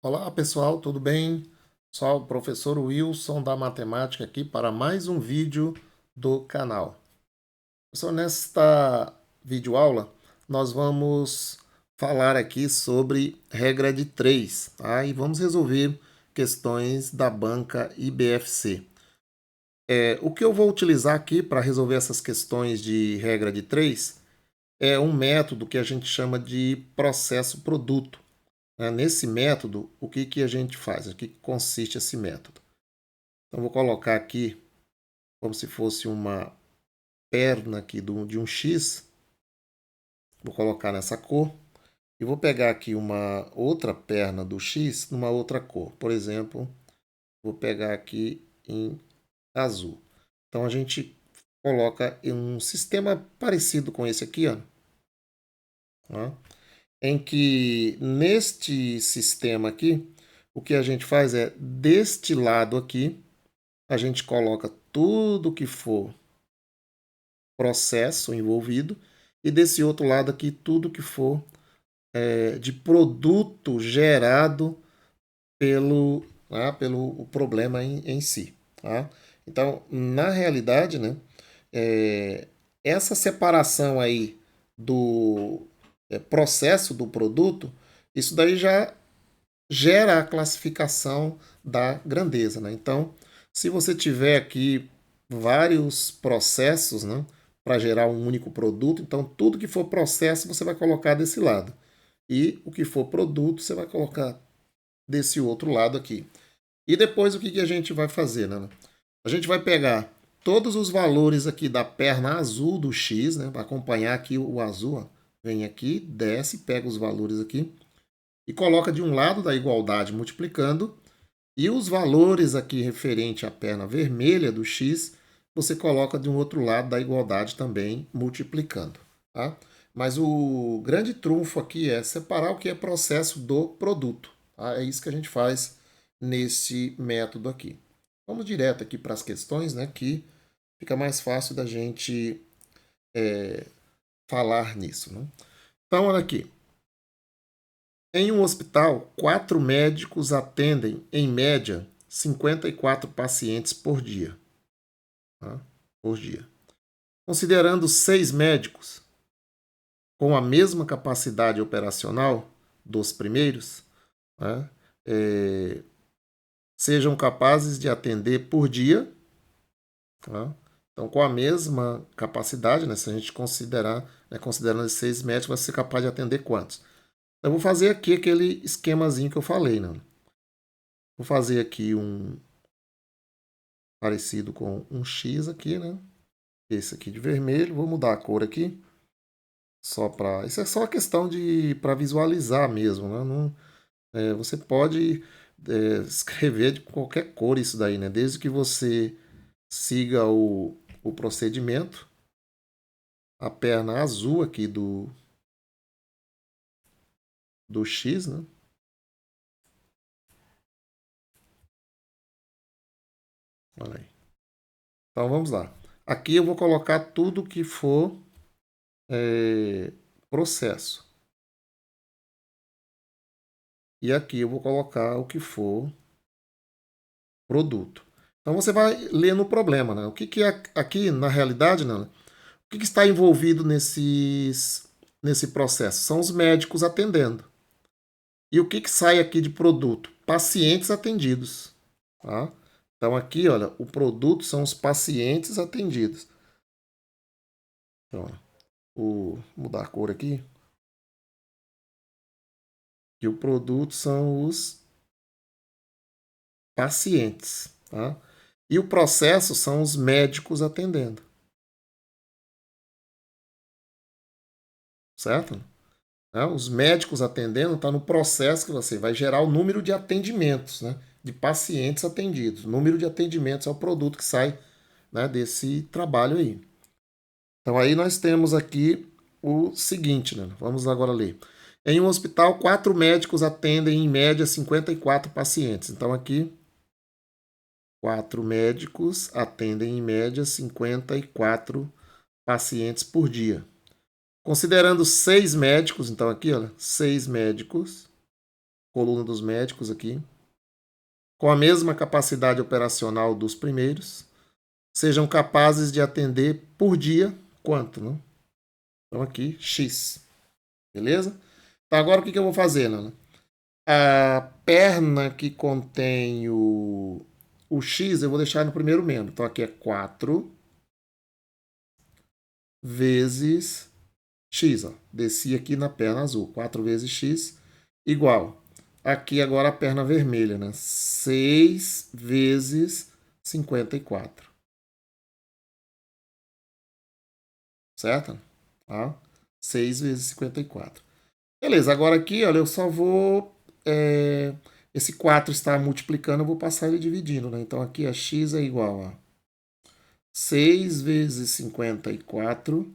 Olá pessoal, tudo bem? Sou o professor Wilson da Matemática aqui para mais um vídeo do canal. Pessoal, nesta videoaula nós vamos falar aqui sobre regra de 3, tá? E vamos resolver questões da banca IBFC. O que eu vou utilizar aqui para resolver essas questões de regra de 3 é um método que a gente chama de processo produto. Nesse método, o que, que a gente faz? O que consiste esse método? Então, vou colocar aqui como se fosse uma perna aqui de um X. Vou colocar nessa cor. E vou pegar aqui uma outra perna do X numa outra cor. Por exemplo, vou pegar aqui em azul. Então, a gente coloca em um sistema parecido com esse aqui, ó, em que neste sistema aqui, o que a gente faz é, deste lado aqui, a gente coloca tudo que for processo envolvido e desse outro lado aqui tudo que for de produto gerado pelo problema em si. Tá? Então, na realidade, né, essa separação aí do processo do produto, isso daí já gera a classificação da grandeza. Né? Então, se você tiver aqui vários processos, né, para gerar um único produto, então tudo que for processo você vai colocar desse lado. E o que for produto você vai colocar desse outro lado aqui. E depois o que, que a gente vai fazer? Né? A gente vai pegar todos os valores aqui da perna azul do X, né, para acompanhar aqui o azul. Ó. Vem aqui, desce, pega os valores aqui e coloca de um lado da igualdade multiplicando, e os valores aqui referente à perna vermelha do x, você coloca de um outro lado da igualdade também multiplicando. Tá? Mas o grande trunfo aqui é separar o que é processo do produto. Tá? É isso que a gente faz nesse método aqui. Vamos direto aqui para as questões, né, que fica mais fácil da gente falar nisso. Né? Então, olha aqui. Em um hospital, 4 médicos atendem, em média, 54 pacientes por dia. Tá? Por dia. Considerando 6 médicos com a mesma capacidade operacional dos primeiros, né, sejam capazes de atender por dia. Tá? Então, com a mesma capacidade, né, se a gente considerar, né, considerando 6 médicos, vai ser capaz de atender quantos? Eu vou fazer aqui aquele esquemazinho que eu falei. Né? Vou fazer aqui um parecido com um X aqui, né? Esse aqui de vermelho. Vou mudar a cor aqui. Só para. Isso é só questão de para visualizar mesmo, né? Não, você pode escrever de qualquer cor isso daí, né? Desde que você siga o procedimento. A perna azul aqui do X, né? Olha aí. Então vamos lá. Aqui eu vou colocar tudo que for processo. E aqui eu vou colocar o que for produto. Então você vai ler no problema, né? O que, que é aqui, na realidade, né? O que, que está envolvido nesse processo? São os médicos atendendo. E o que, que sai aqui de produto? Pacientes atendidos. Tá? Então aqui, olha, o produto são os pacientes atendidos. Então, vou mudar a cor aqui. E o produto são os pacientes. Tá? E o processo são os médicos atendendo. Certo? Né? Os médicos atendendo está no processo que você vai gerar o número de atendimentos, né? De pacientes atendidos. O número de atendimentos é o produto que sai, né, desse trabalho aí. Então aí nós temos aqui o seguinte, né? Vamos agora ler. Em um hospital, 4 médicos atendem em média 54 pacientes. Então aqui 4 médicos atendem em média 54 pacientes por dia. Considerando 6 médicos, então aqui, olha, 6 médicos coluna dos médicos aqui, com a mesma capacidade operacional dos primeiros, sejam capazes de atender por dia quanto, né? Então aqui, X. Beleza? Então agora o que eu vou fazer, Nana? A perna que contém o X, eu vou deixar no primeiro membro. Então aqui é 4 vezes X. Ó. Desci aqui na perna azul. 4 vezes X igual. Aqui agora a perna vermelha, né? 6 vezes 54. Certo? Tá? 6 vezes 54. Beleza, agora aqui, olha, eu só vou... esse 4 está multiplicando, eu vou passar ele dividindo, né? Então aqui a x é igual a 6 vezes 54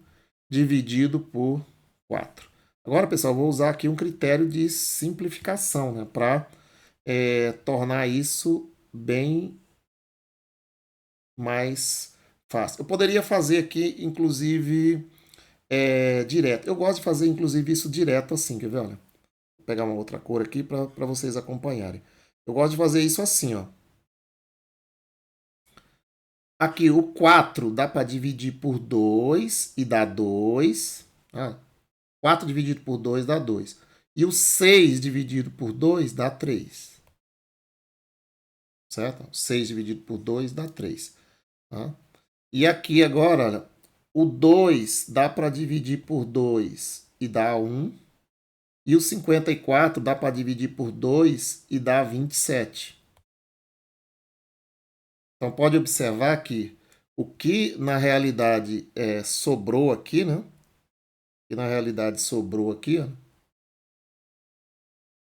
dividido por 4. Agora, pessoal, eu vou usar aqui um critério de simplificação, né? Para tornar isso bem mais fácil. Eu poderia fazer aqui, inclusive, direto. Eu gosto de fazer, inclusive, isso direto assim, quer ver? Olha, vou pegar uma outra cor aqui para vocês acompanharem. Eu gosto de fazer isso assim, ó. Aqui o 4 dá para dividir por 2 e dá 2. 4 dividido por 2 dá 2. E o 6 dividido por 2 dá 3. Certo? 6 dividido por 2 dá 3. Tá? E aqui agora, olha, o 2 dá para dividir por 2 e dá 1. E o 54 dá para dividir por 2 e dá 27. Então pode observar que o que na realidade sobrou aqui, né? Que na realidade sobrou aqui, ó,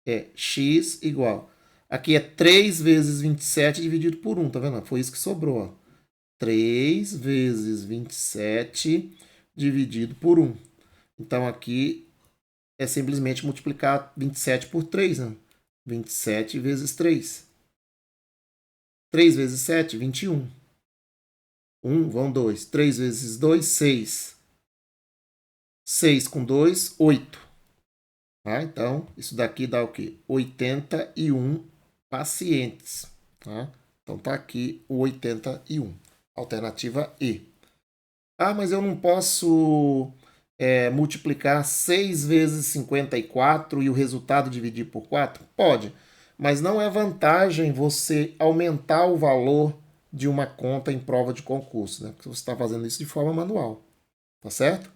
é x igual. Aqui é 3 vezes 27 dividido por 1, tá vendo? Foi isso que sobrou, ó. 3 vezes 27 dividido por 1. Então aqui é simplesmente multiplicar 27 por 3, né? 27 vezes 3. 3 vezes 7, 21. 1 vão 2. 3 vezes 2, 6. 6 com 2, 8. Tá? Então, isso daqui dá o quê? 81 pacientes. Tá? Então, tá aqui o 81. Alternativa E. Ah, mas eu não posso multiplicar 6 vezes 54 e o resultado dividir por 4? Pode, mas não é vantagem você aumentar o valor de uma conta em prova de concurso, né? Porque você está fazendo isso de forma manual, tá certo?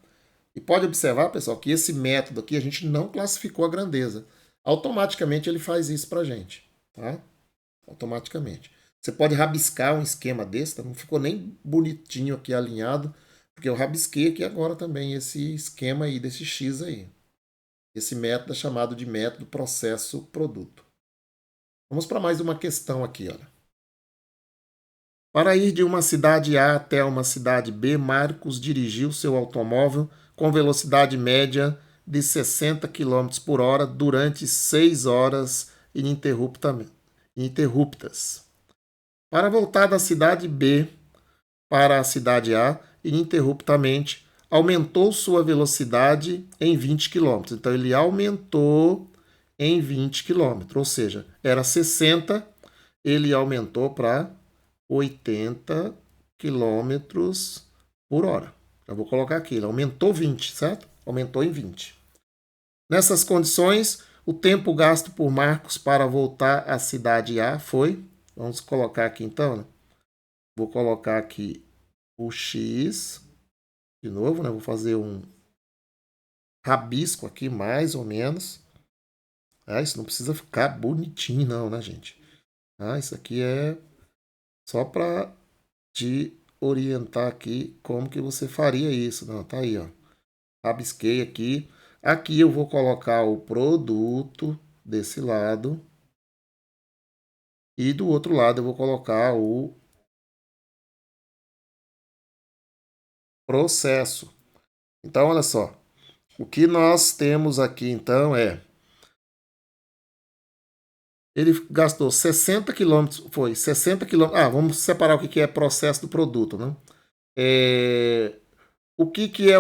E pode observar, pessoal, que esse método aqui a gente não classificou a grandeza. Automaticamente ele faz isso para a gente, tá? Automaticamente. Você pode rabiscar um esquema desse, tá? Não ficou nem bonitinho aqui alinhado, porque eu rabisquei aqui agora também esse esquema aí, desse X aí. Esse método é chamado de método processo-produto. Vamos para mais uma questão aqui, olha. Para ir de uma cidade A até uma cidade B, Marcos dirigiu seu automóvel com velocidade média de 60 km por hora durante 6 horas ininterruptas. Para voltar da cidade B para a cidade A, ininterruptamente, aumentou sua velocidade em 20 km. Então, ele aumentou em 20 km, ou seja, era 60, ele aumentou para 80 km por hora. Já vou colocar aqui, ele aumentou 20, certo? Aumentou em 20. Nessas condições, o tempo gasto por Marcos para voltar à cidade A foi, vamos colocar aqui então, né? Vou colocar aqui o X, de novo, né? Vou fazer um rabisco aqui, mais ou menos. Isso não precisa ficar bonitinho não, né, gente? Isso aqui é só para te orientar aqui como que você faria isso. Não, tá aí, ó. Rabisquei aqui. Aqui eu vou colocar o produto desse lado. E do outro lado eu vou colocar o processo. Então, olha só. O que nós temos aqui, então, ele gastou 60 quilômetros, foi 60 quilômetros. Vamos separar o que é processo do produto, né? O que é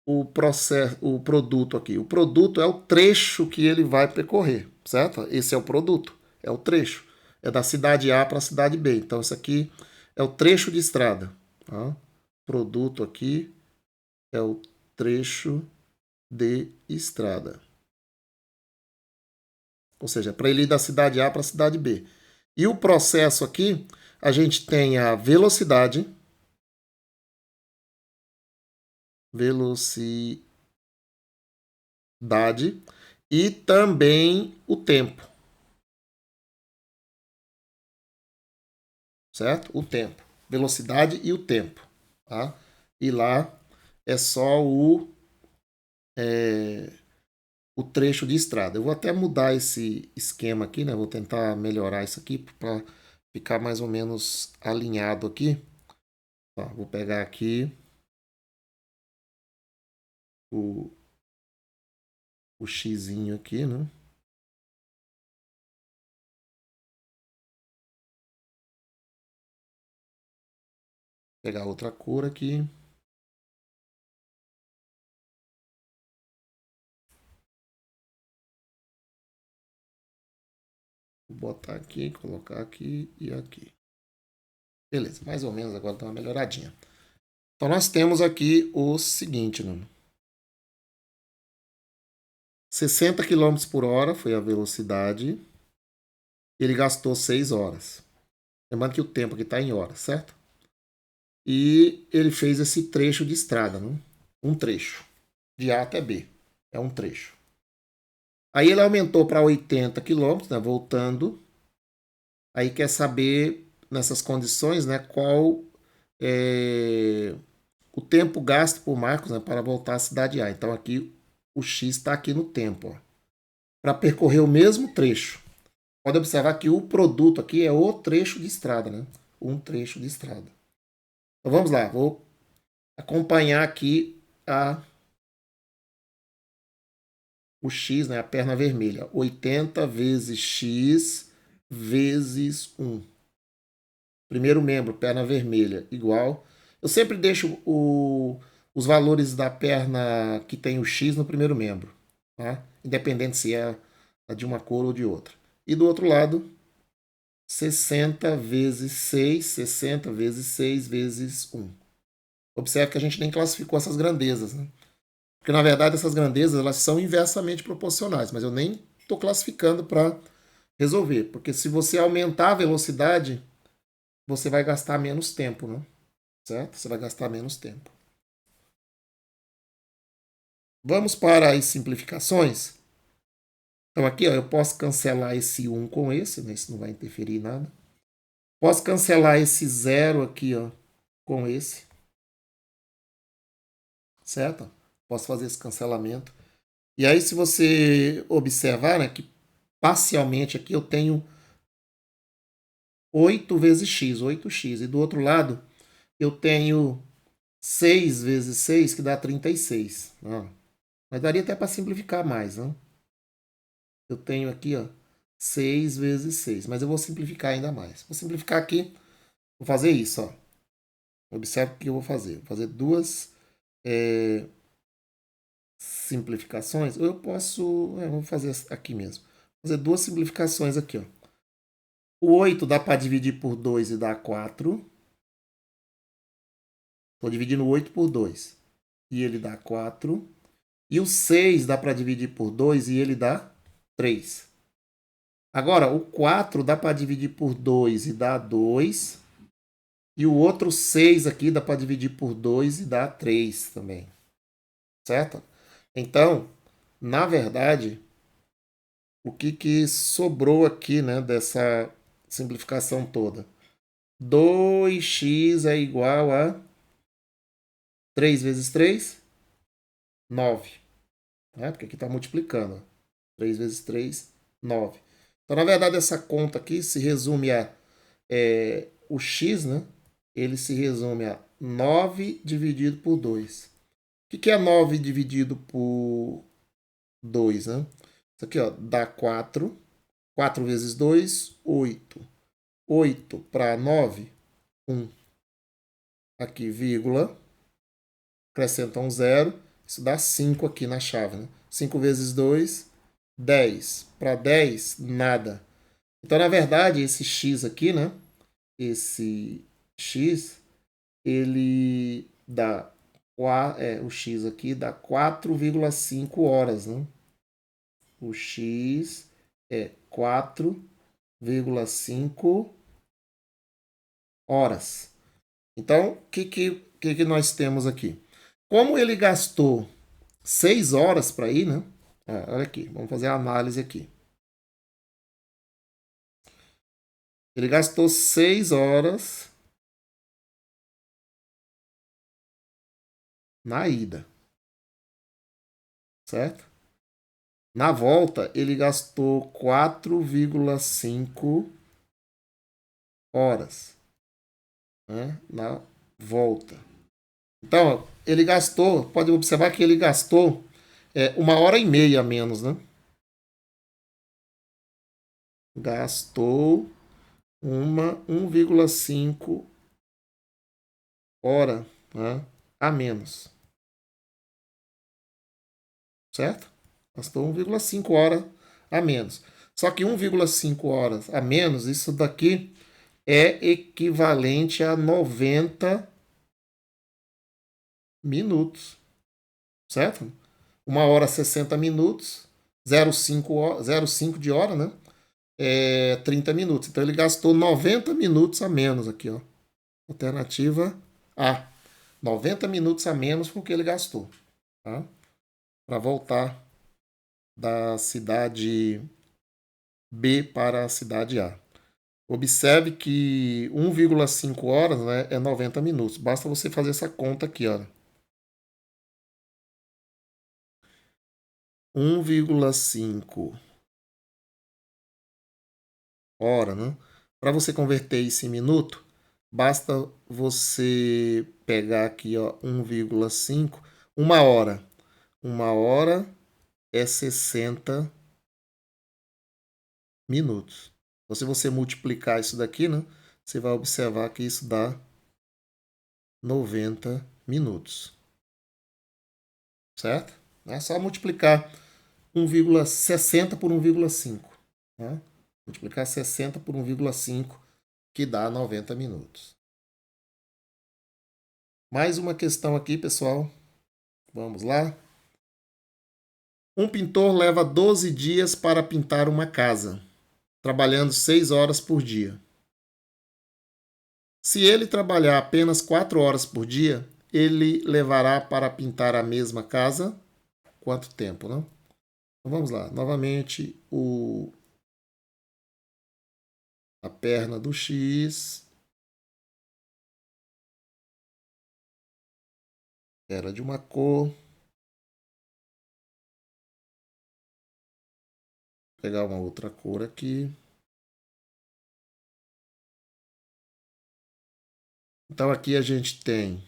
o processo, o produto aqui. O produto é o trecho que ele vai percorrer, certo? Esse é o produto, é o trecho. É da cidade A para a cidade B. Então, isso aqui é o trecho de estrada. Tá? Produto aqui é o trecho de estrada. Ou seja, para ele ir da cidade A para a cidade B. E o processo aqui, a gente tem a velocidade, e também o tempo, certo? O tempo, velocidade e o tempo, tá? E lá é só o trecho de estrada. Eu vou até mudar esse esquema aqui, né? Vou tentar melhorar isso aqui para ficar mais ou menos alinhado aqui. Tá, vou pegar aqui o, o xizinho aqui, né? Pegar outra cor aqui. Vou botar aqui, colocar aqui e aqui. Beleza, mais ou menos agora dá uma melhoradinha. Então nós temos aqui o seguinte, né? 60 km por hora foi a velocidade. Ele gastou 6 horas. Lembrando que o tempo aqui está em horas, certo? E ele fez esse trecho de estrada, né? Um trecho. De A até B. É um trecho. Aí ele aumentou para 80 km, né? Voltando. Aí quer saber, nessas condições, né? Qual é o tempo gasto por Marcos, né, para voltar à cidade A. Então aqui o X está aqui no tempo. Para percorrer o mesmo trecho. Pode observar que o produto aqui é o trecho de estrada, né? Um trecho de estrada. Então vamos lá, vou acompanhar aqui o X, né? A perna vermelha. 80 vezes X vezes 1. Primeiro membro, perna vermelha, igual. Eu sempre deixo os valores da perna que tem o X no primeiro membro. Tá? Independente se é de uma cor ou de outra. E do outro lado, 60 vezes 6, 60 vezes 6 vezes 1. Observe que a gente nem classificou essas grandezas, né? Porque na verdade essas grandezas elas são inversamente proporcionais, mas eu nem estou classificando para resolver, porque se você aumentar a velocidade, você vai gastar menos tempo, né? Certo? Você vai gastar menos tempo. Vamos para as simplificações. Então aqui ó, eu posso cancelar esse 1 com esse, né? Isso não vai interferir em nada. Posso cancelar esse 0 aqui ó, com esse. Certo? Posso fazer esse cancelamento. E aí, se você observar, né, que parcialmente aqui eu tenho 8 vezes x, 8x. E do outro lado, eu tenho 6 vezes 6, que dá 36. Ó. Mas daria até para simplificar mais. Não? Eu tenho aqui ó, 6 vezes 6. Mas eu vou simplificar ainda mais. Vou simplificar aqui. Vou fazer isso. Ó. Observe o que eu vou fazer. Vou fazer duas simplificações. Ou eu posso... vou fazer aqui mesmo. Vou fazer duas simplificações aqui. Ó. O 8 dá para dividir por 2 e dá 4. Estou dividindo o 8 por 2. E ele dá 4. E o 6 dá para dividir por 2 e ele dá 3. Agora, o 4 dá para dividir por 2 e dá 2. E o outro 6 aqui dá para dividir por 2 e dá 3 também. Certo? Então, na verdade, o que sobrou aqui, né, dessa simplificação toda? 2x é igual a 3 vezes 3, 9. Né? Porque aqui está multiplicando. 3 vezes 3, 9. Então, na verdade, essa conta aqui se resume a o x, né? Ele se resume a 9 dividido por 2. O que é 9 dividido por 2? Né? Isso aqui ó, dá 4. 4 vezes 2, 8. 8 para 9, 1. Aqui, vírgula. Acrescenta um zero. Isso dá 5 aqui na chave, né? 5 vezes 2, 10. Para 10, nada. Então, na verdade, esse x aqui, né? Esse x, ele dá... o x aqui dá 4,5 horas, né? O x é 4,5 horas. Então, o que nós temos aqui? Como ele gastou 6 horas para ir, né? Olha aqui, vamos fazer a análise aqui. Ele gastou 6 horas na ida, certo? Na volta, ele gastou 4,5 horas, né? Na volta. Então, ele gastou, pode observar que ele gastou 1h30 a menos, né? Gastou 1,5 hora, né, a menos. Certo? Gastou 1,5 hora a menos. Só que 1,5 horas a menos, isso daqui é equivalente a 90 minutos. Certo? 1h 60 minutos, 0,5 de hora, né? 30 minutos. Então ele gastou 90 minutos a menos aqui, ó. Alternativa A. 90 minutos a menos porque ele gastou, tá? Para voltar da cidade B para a cidade A. Observe que 1,5 horas, né, é 90 minutos. Basta você fazer essa conta aqui, ó. 1,5 hora, né? Para você converter isso em minuto, basta você pegar aqui, ó, 1,5, 1 hora. 1 hora é 60 minutos. Então, se você multiplicar isso daqui, né, você vai observar que isso dá 90 minutos. Certo? É só multiplicar 1,60 por 1,5. Né? Multiplicar 60 por 1,5, que dá 90 minutos. Mais uma questão aqui, pessoal. Vamos lá. Um pintor leva 12 dias para pintar uma casa, trabalhando 6 horas por dia. Se ele trabalhar apenas 4 horas por dia, ele levará para pintar a mesma casa quanto tempo, né? Então vamos lá. Novamente, a perna do X era de uma cor. Vou pegar uma outra cor aqui. Então aqui a gente tem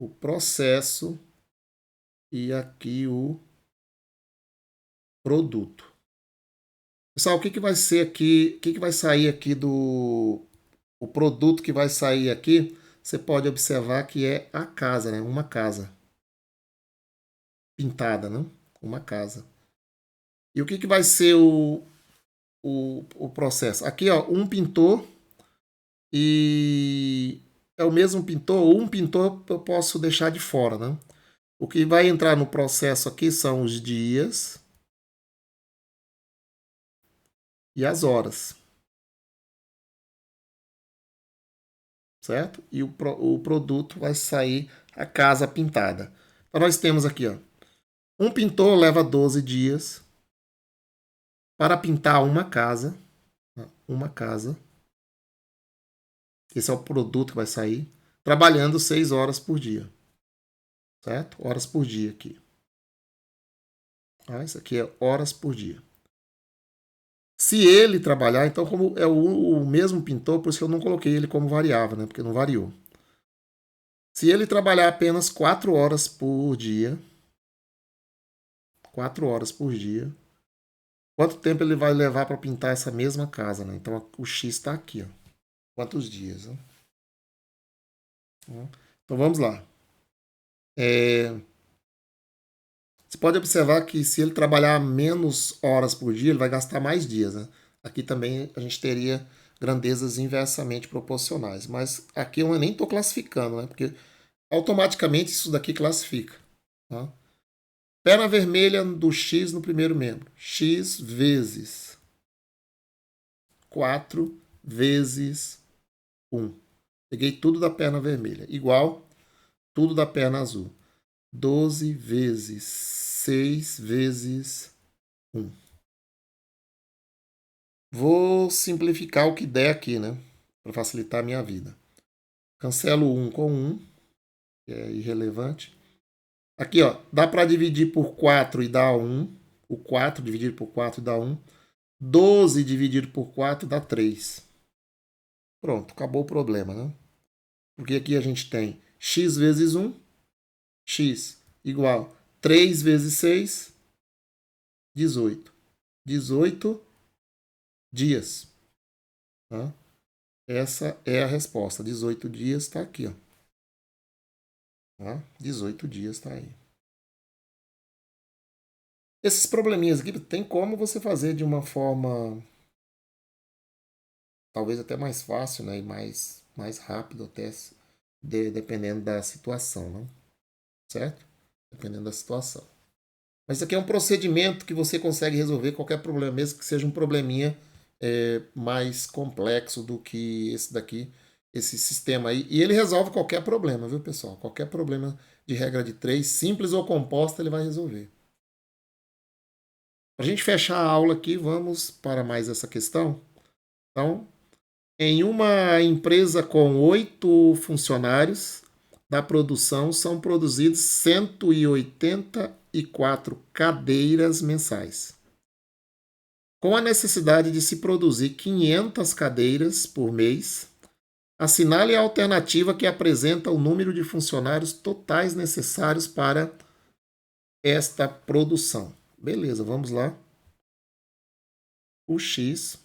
o processo e aqui o produto. Pessoal, o que vai ser aqui? O que vai sair aqui do o produto que vai sair aqui? Você pode observar que é a casa, né? Uma casa pintada, né? Uma casa. E o que vai ser o processo? Aqui, ó, um pintor e é o mesmo pintor. Um pintor eu posso deixar de fora, né? O que vai entrar no processo aqui são os dias e as horas. Certo? E o produto vai sair a casa pintada. Então nós temos aqui, ó, um pintor leva 12 dias para pintar uma casa. Uma casa. Esse é o produto que vai sair. Trabalhando 6 horas por dia. Certo? Horas por dia aqui. Isso aqui é horas por dia. Se ele trabalhar, então como é o mesmo pintor, por isso que eu não coloquei ele como variável, né? Porque não variou. Se ele trabalhar apenas 4 horas por dia, 4 horas por dia, quanto tempo ele vai levar para pintar essa mesma casa, né? Então o X está aqui, ó. Quantos dias, né? Então vamos lá. Você pode observar que se ele trabalhar menos horas por dia, ele vai gastar mais dias, né? Aqui também a gente teria grandezas inversamente proporcionais. Mas aqui eu nem estou classificando, né? Porque automaticamente isso daqui classifica. Tá? Perna vermelha do X no primeiro membro. X vezes 4 vezes 1. Peguei tudo da perna vermelha. Igual tudo da perna azul. 12 vezes 6 vezes 1. Vou simplificar o que der aqui, né? Para facilitar a minha vida. Cancelo 1 com 1, que é irrelevante. Aqui, ó, dá para dividir por 4 e dar 1. O 4 dividido por 4 dá 1. 12 dividido por 4 dá 3. Pronto, acabou o problema, né? Porque aqui a gente tem x vezes 1, x igual 3 vezes 6, 18. 18 dias. Tá? Essa é a resposta. 18 dias está aqui, ó. Tá? 18 dias está aí. Esses probleminhas aqui tem como você fazer de uma forma talvez até mais fácil, né? E mais rápido até, dependendo da situação, né? Certo? Dependendo da situação. Mas isso aqui é um procedimento que você consegue resolver qualquer problema, mesmo que seja um probleminha mais complexo do que esse daqui, esse sistema aí. E ele resolve qualquer problema, viu, pessoal? Qualquer problema de regra de 3, simples ou composta, ele vai resolver. Para a gente fechar a aula aqui, vamos para mais essa questão. Então, em uma empresa com 8 funcionários da produção, são produzidas 184 cadeiras mensais. Com a necessidade de se produzir 500 cadeiras por mês, assinale a alternativa que apresenta o número de funcionários totais necessários para esta produção. Beleza, vamos lá. O X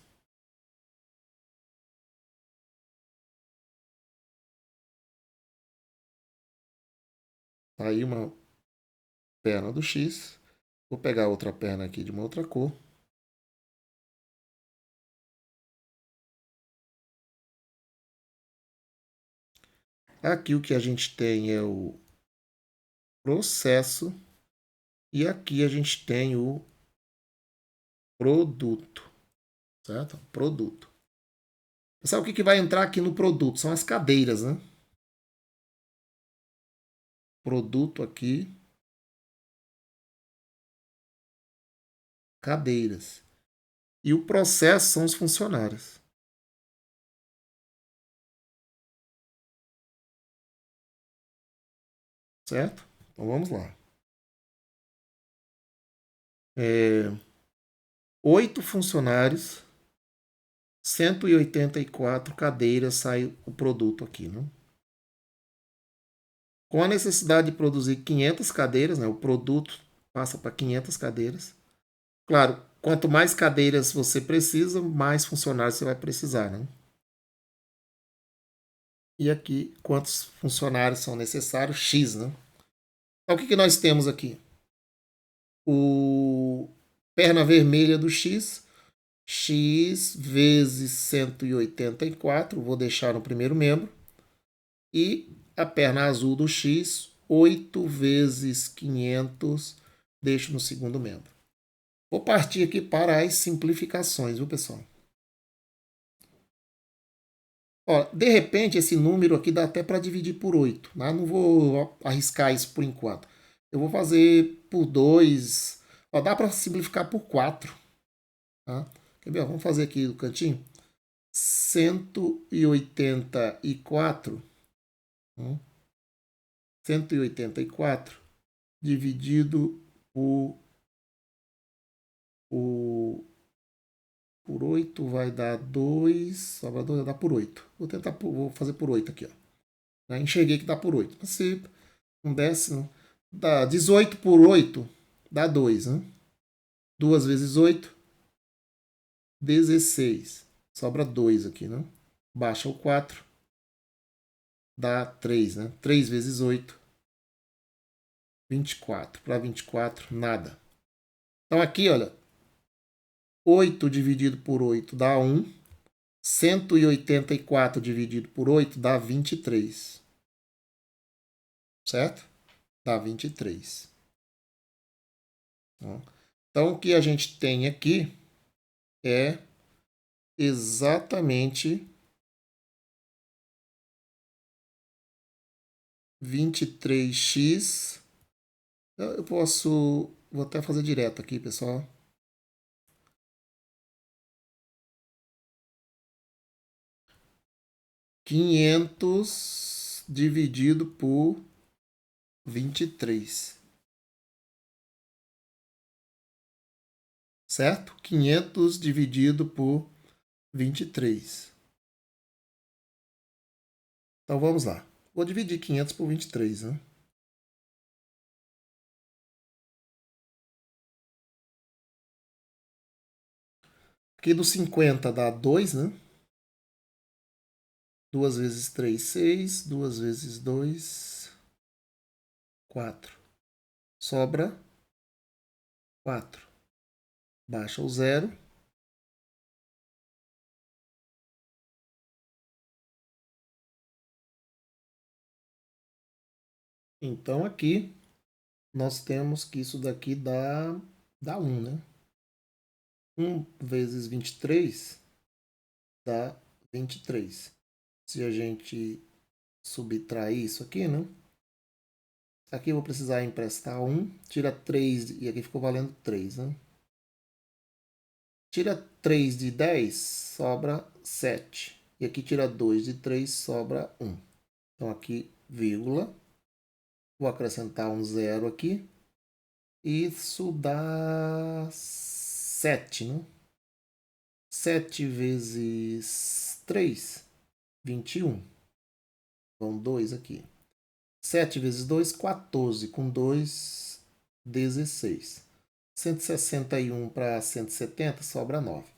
tá aí uma perna do X. Vou pegar outra perna aqui de uma outra cor. Aqui o que a gente tem é o processo e aqui a gente tem o produto, certo? Produto. Sabe o que vai entrar aqui no produto? São as cadeiras, né? Produto aqui, cadeiras. E o processo são os funcionários. Certo? Então vamos lá. 8 funcionários, 184 cadeiras, sai o produto aqui, né? Com a necessidade de produzir 500 cadeiras, né? O produto passa para 500 cadeiras. Claro, quanto mais cadeiras você precisa, mais funcionários você vai precisar, né? E aqui, quantos funcionários são necessários? X, né? Então, o que nós temos aqui? O perna vermelha do X, X vezes 184, vou deixar no primeiro membro. E a perna azul do X, 8 vezes 500, deixo no segundo membro. Vou partir aqui para as simplificações, viu, pessoal? Ó, de repente, esse número aqui dá até para dividir por 8. Né? Não vou arriscar isso por enquanto. Eu vou fazer por 2. Ó, dá para simplificar por 4. Tá? Quer ver? Vamos fazer aqui do cantinho. 184. 184 dividido por 8 vai dar 2. Sobra 2 vai dar por 8. Vou fazer por 8 aqui. Ó. Enxerguei que dá por 8. Mas se um décimo, dá 18 por 8, dá 2. Né? 2 vezes 8, 16. Sobra 2 aqui. Né? Baixa o 4. dá 3, né? 3 vezes 8, 24. Para 24, nada. Então aqui, olha, 8 dividido por 8 dá 1. 184 dividido por 8 dá 23. Certo? Dá 23. Então, o que a gente tem aqui é exatamente 23x. Eu posso... Vou até fazer direto aqui, pessoal. 500 dividido por 23. Certo? 500 dividido por 23. Então vamos lá. Vou dividir 500 por 23, né? Aqui do 50 dá 2, né? 2 vezes 3, 6. 2 vezes 2, 4. Sobra 4. Baixa o 0. Então aqui nós temos que isso daqui dá 1, né? 1 vezes 23 dá 23. Se a gente subtrair isso aqui, né? Aqui eu vou precisar emprestar 1. Tira 3 e aqui ficou valendo 3, né? Tira 3 de 10, sobra 7. E aqui tira 2 de 3, sobra 1. Então aqui, vírgula. Vou acrescentar um 0 aqui. Isso dá 7, né? 7 vezes 3, 21. Vão 2 aqui. 7 vezes 2, 14. Com 2, 16. 161 para 170, sobra 9.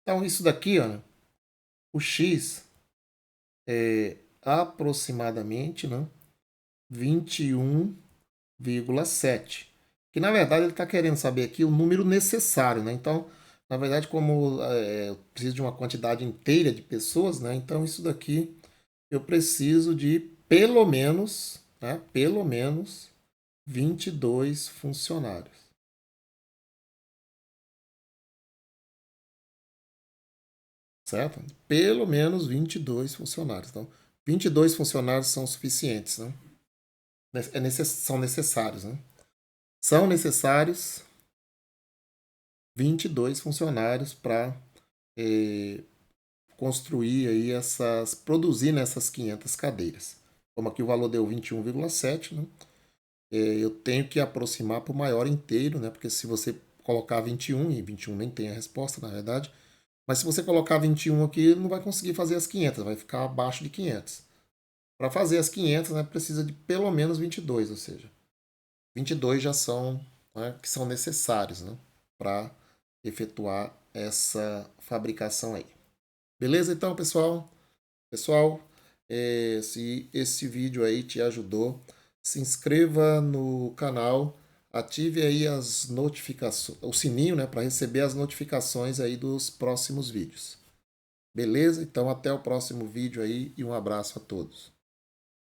Então, isso daqui, ó, o x é aproximadamente, né, 21,7. Que, na verdade, ele está querendo saber aqui o número necessário, né? Então, na verdade, como eu preciso de uma quantidade inteira de pessoas, né? Então, isso daqui eu preciso de pelo menos, né? Pelo menos 22 funcionários. Certo? Pelo menos 22 funcionários. Então, 22 funcionários são suficientes, né? São necessários, né? São necessários 22 funcionários para construir aí produzir nessas 500 cadeiras. Como aqui o valor deu 21,7, né? Eu tenho que aproximar para o maior inteiro, né? Porque se você colocar 21, e 21 nem tem a resposta, na verdade, mas se você colocar 21 aqui, não vai conseguir fazer as 500, vai ficar abaixo de 500. Para fazer as 500, né, precisa de pelo menos 22, ou seja, 22 já são, né, que são necessários, né, para efetuar essa fabricação aí. Beleza, então, pessoal? Pessoal, se esse vídeo aí te ajudou, se inscreva no canal, ative aí as notificações, o sininho, né, para receber as notificações aí dos próximos vídeos. Beleza? Então até o próximo vídeo aí e um abraço a todos.